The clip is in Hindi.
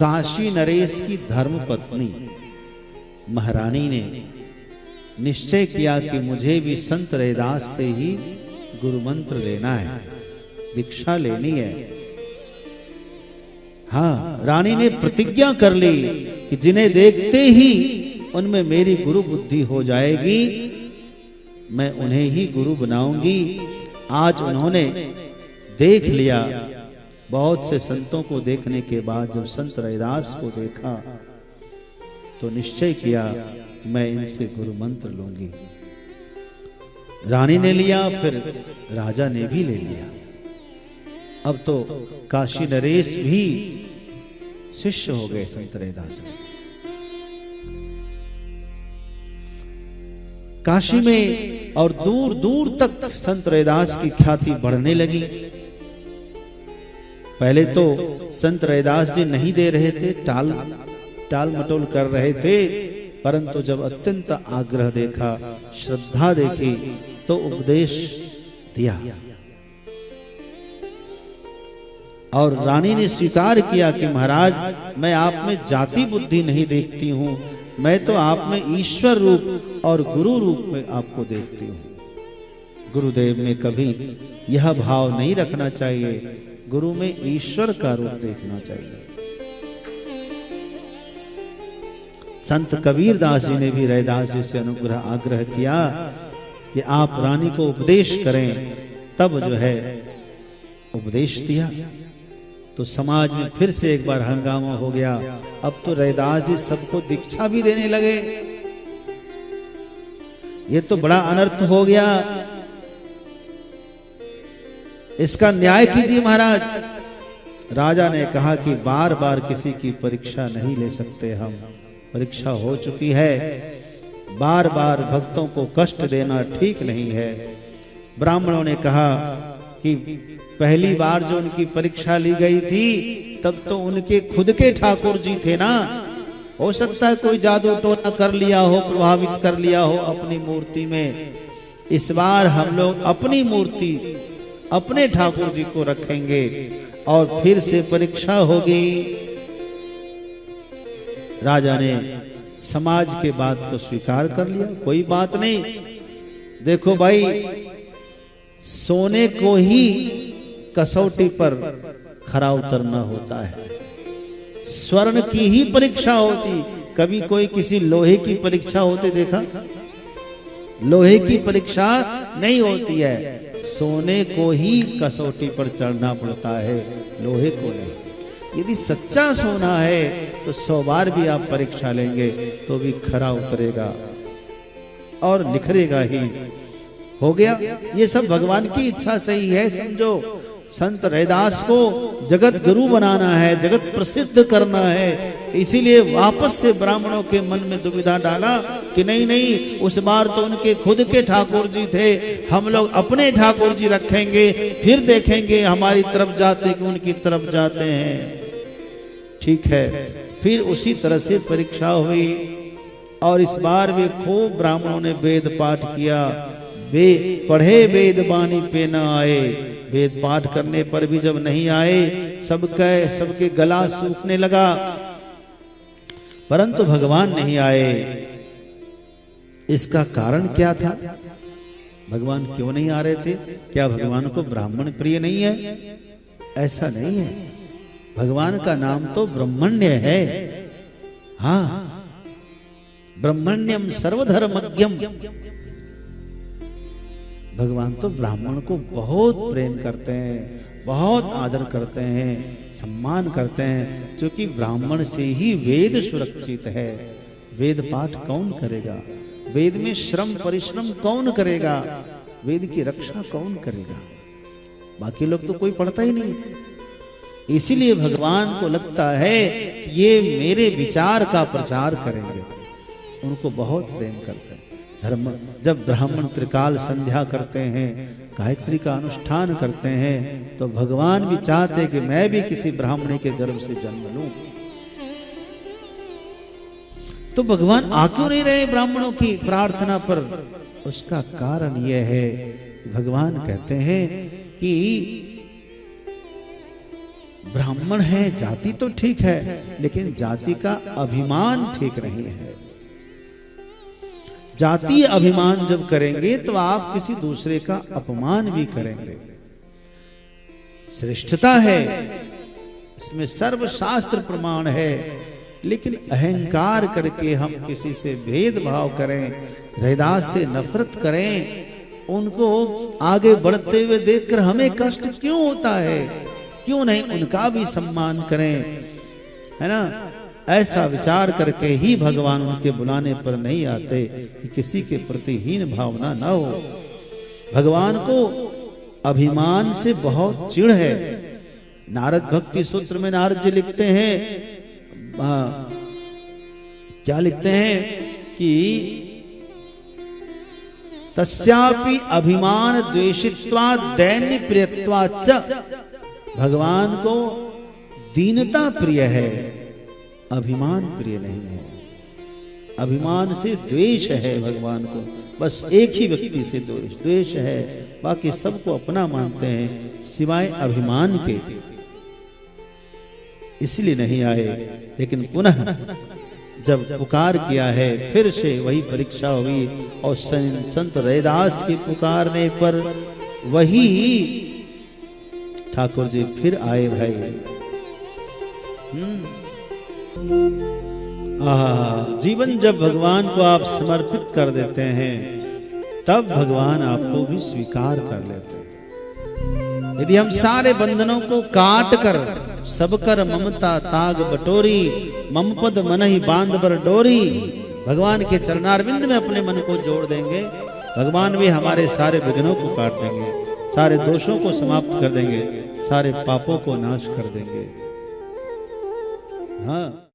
काशी नरेश की धर्म पत्नी महारानी ने निश्चय किया कि मुझे भी संत रैदास से ही गुरु मंत्र लेना है, दीक्षा लेनी है। हाँ, रानी ने प्रतिज्ञा कर ली कि जिन्हें देखते ही उनमें मेरी गुरु बुद्धि हो जाएगी, मैं उन्हें ही गुरु बनाऊंगी। आज उन्होंने देख लिया। बहुत से संतों को देखने के बाद जब संत रैदास को देखा तो निश्चय किया मैं इनसे गुरु मंत्र लूंगी। रानी ने लिया, फिर राजा ने भी ले लिया। अब तो काशी नरेश भी शिष्य हो गए संत रैदास के। काशी में और दूर दूर तक संत रैदास की ख्याति बढ़ने लगी। पहले तो संत रैदास जी नहीं दे रहे थे, टाल मटोल कर रहे थे, परंतु जब अत्यंत आग्रह देखा, श्रद्धा देखी, तो उपदेश दिया। और रानी ने स्वीकार किया कि महाराज मैं आप में जाति बुद्धि नहीं देखती हूं, मैं तो आप में ईश्वर रूप और गुरु रूप में आपको देखती हूं। गुरुदेव में कभी यह भाव नहीं रखना चाहिए, गुरु में ईश्वर का रूप देखना चाहिए। संत कबीर दास जी ने भी रैदास जी से अनुग्रह आग्रह किया कि आप रानी को उपदेश करें, तब जो है उपदेश दिया। तो समाज में फिर से एक बार हंगामा हो गया। अब तो रैदास जी सबको दीक्षा भी देने लगे। ये तो बड़ा अनर्थ हो गया, इसका न्याय कीजिए महाराज। राजा ने कहा कि बार बार किसी की परीक्षा नहीं ले सकते हम, परीक्षा हो चुकी है, बार बार भक्तों को कष्ट देना ठीक नहीं है। ब्राह्मणों ने कहा कि पहली बार जो उनकी परीक्षा ली गई थी तब तो उनके खुद के ठाकुर जी थे ना, हो सकता है कोई जादू टोना कर लिया हो, प्रभावित कर लिया हो अपनी मूर्ति में। इस बार हम लोग अपनी मूर्ति अपने ठाकुर जी को रखेंगे और फिर से परीक्षा होगी। राजा ने समाज के बात को स्वीकार कर लिया, कोई बात नहीं। देखो भाई, सोने को ही कसौटी पर खरा उतरना होता है, स्वर्ण की ही परीक्षा होती। कभी कोई किसी लोहे की परीक्षा होते देखा? लोहे की परीक्षा नहीं होती है, सोने को ही कसौटी पर चढ़ना पड़ता है, लोहे को नहीं। यदि सच्चा सोना है तो 100 बार भी आप परीक्षा लेंगे तो भी खरा उतरेगा और निखरेगा ही। हो गया, ये सब भगवान की इच्छा सही है, समझो। संत रैदास को जगत गुरु बनाना है, जगत प्रसिद्ध करना है, इसीलिए वापस से ब्राह्मणों के मन में दुविधा डाला कि नहीं नहीं, उस बार तो उनके खुद के ठाकुर जी थे, हम लोग अपने ठाकुर जी रखेंगे, फिर देखेंगे हमारी तरफ जाते कि उनकी तरफ जाते हैं। ठीक है, फिर उसी तरह से परीक्षा हुई और इस बार भी खूब ब्राह्मणों ने वेद पाठ किया। पढ़े वेद बानी पे न आए, वेद पाठ करने पर भी जब नहीं आए, सबके गला सूखने लगा, परंतु भगवान नहीं आए। इसका कारण क्या था? भगवान क्यों नहीं आ रहे थे? क्या भगवान को ब्राह्मण प्रिय नहीं है? ऐसा नहीं है। भगवान का नाम तो ब्रह्मण्य है। हाँ, ब्रह्मण्यम सर्वधर्मज्ञम। भगवान तो ब्राह्मण को बहुत प्रेम करते हैं, बहुत आदर करते हैं, सम्मान करते हैं, क्योंकि ब्राह्मण से ही वेद सुरक्षित है। वेद पाठ कौन करेगा? वेद में श्रम परिश्रम कौन करेगा? वेद की रक्षा कौन करेगा? बाकी लोग तो कोई पढ़ता ही नहीं। इसीलिए भगवान को लगता है कि ये मेरे विचार का प्रचार करेंगे, उनको बहुत प्रेम करते हैं। धर्म, जब ब्राह्मण त्रिकाल संध्या करते हैं, गायत्री का अनुष्ठान करते हैं, तो भगवान भी चाहते हैं कि मैं भी किसी ब्राह्मणी के गर्भ से जन्म लूं। तो भगवान आ क्यों नहीं रहे ब्राह्मणों की प्रार्थना पर? उसका कारण यह है, भगवान कहते हैं कि ब्राह्मण है, जाति तो ठीक है, लेकिन जाति का अभिमान ठीक नहीं है। जातीय अभिमान जब करेंगे तो आप किसी दूसरे का अपमान भी करेंगे। श्रेष्ठता है, इसमें सर्वशास्त्र प्रमाण है, लेकिन अहंकार करके हम किसी से भेदभाव करें, हृदय से नफरत करें, उनको आगे बढ़ते हुए देखकर हमें कष्ट क्यों होता है? क्यों नहीं उनका भी सम्मान करें, है ना? ऐसा विचार करके ही भगवान उनके बुलाने पर नहीं आते कि किसी के प्रति हीन भावना न हो। भगवान को अभिमान से बहुत चिढ़ है। नारद भक्ति सूत्र में नारद जी लिखते हैं, क्या लिखते हैं कि तस्यापि अभिमान द्वेषित्वा दैन्य प्रियत्वा च। भगवान को दीनता प्रिय है, अभिमान प्रिय नहीं है। अभिमान से द्वेष है भगवान को, बस एक ही व्यक्ति से द्वेष है, बाकी सबको अपना मानते हैं सिवाय अभिमान के, इसलिए नहीं आए। लेकिन पुनः जब पुकार किया है, फिर से वही परीक्षा हुई और संत रैदास के पुकारने पर वही ठाकुर जी फिर आए भाई। जीवन जब भगवान को आप समर्पित कर देते हैं, तब भगवान आपको भी स्वीकार कर लेते हैं। यदि हम सारे बंधनों को काट कर सब कर ममता ताग बटोरी, मम पद मन ही बांध बर डोरी, भगवान के चरणारविंद में अपने मन को जोड़ देंगे, भगवान भी हमारे सारे विघ्नों को काट देंगे, सारे दोषों को समाप्त कर देंगे, सारे पापों को नाश कर देंगे। हाँ।